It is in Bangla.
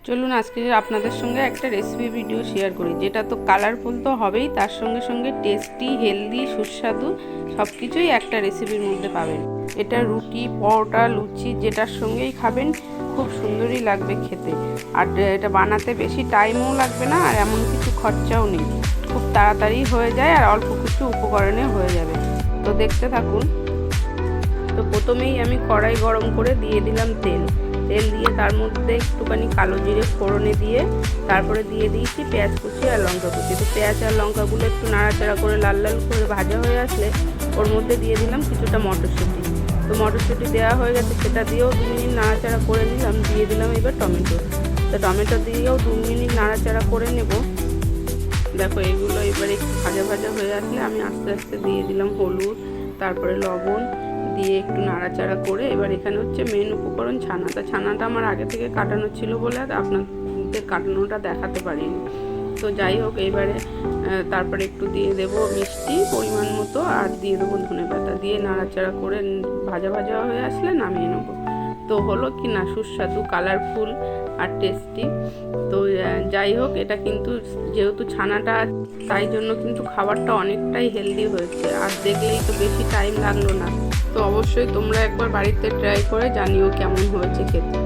চলুন আজকে আপনাদের সঙ্গে একটা রেসিপি ভিডিও শেয়ার করি, যেটা তো কালারফুল তো হবেই, তার সঙ্গে সঙ্গে টেস্টি, হেলদি, সুস্বাদু সব কিছুই একটা রেসিপির মধ্যে পাবেন। এটা রুটি, পরোটা, লুচি যেটার সঙ্গেই খাবেন খুব সুন্দরই লাগবে খেতে। আর এটা বানাতে বেশি টাইমও লাগবে না, আর এমন কিছু খরচাও নেই, খুব তাড়াতাড়ি হয়ে যায় আর অল্প কিছু উপকরণে হয়ে যাবে। তো দেখতে থাকুন। তো প্রথমেই আমি কড়াই গরম করে দিয়ে দিলাম তেল দিয়ে তার মধ্যে একটুখানি কালো জিরে ফোড়নে দিয়ে তারপরে দিয়ে দিয়েছি পেঁয়াজ কুচি আর লঙ্কা কুচি। তো পেঁয়াজ আর লঙ্কাগুলো একটু নাড়াচাড়া করে লাল লাল করে ভাজা হয়ে আসলে ওর মধ্যে দিয়ে দিলাম কিছুটা মটরশুঁটি। তো মটরশুঁটি দেওয়া হয়ে গেছে, সেটা দিয়েও 2 মিনিট নাড়াচাড়া করে নিলাম। দিয়ে দিলাম এবার টমেটো। তো টমেটো দিয়েও 2 মিনিট নাড়াচাড়া করে নেব। দেখো এগুলো এবার একটু ভাজা ভাজা হয়ে আসলে আমি আস্তে আস্তে দিয়ে দিলাম হলুদ, তারপরে লবণ দিয়ে একটু নাড়াচাড়া করে এবার এখানে হচ্ছে মেন উপকরণ ছানা। তা ছানাটা আমার আগে থেকে কাটানো ছিল বলে আপনাদের কাটানোটা দেখাতে পারিনি। তো যাই হোক, এবারে তারপরে একটু দিয়ে দেব মিষ্টি পরিমাণ মতো, আর দিয়ে দেবো ধনেপাতা। দিয়ে নাড়াচাড়া করে ভাজা ভাজা হয়ে আসলে নামিয়ে নেবো। তো হলো কি না সুস্বাদু, কালারফুল আর টেস্টি। তো যাই হোক, এটা কিন্তু যেহেতু ছানাটা তাই জন্য কিন্তু খাবারটা অনেকটাই হেলদি হয়েছে, আর দেখলেই তো বেশি টাইম লাগলো না। তো অবশ্যই তোমরা একবার বাড়িতে ট্রাই করে জানিও কেমন হয়েছে খেতে।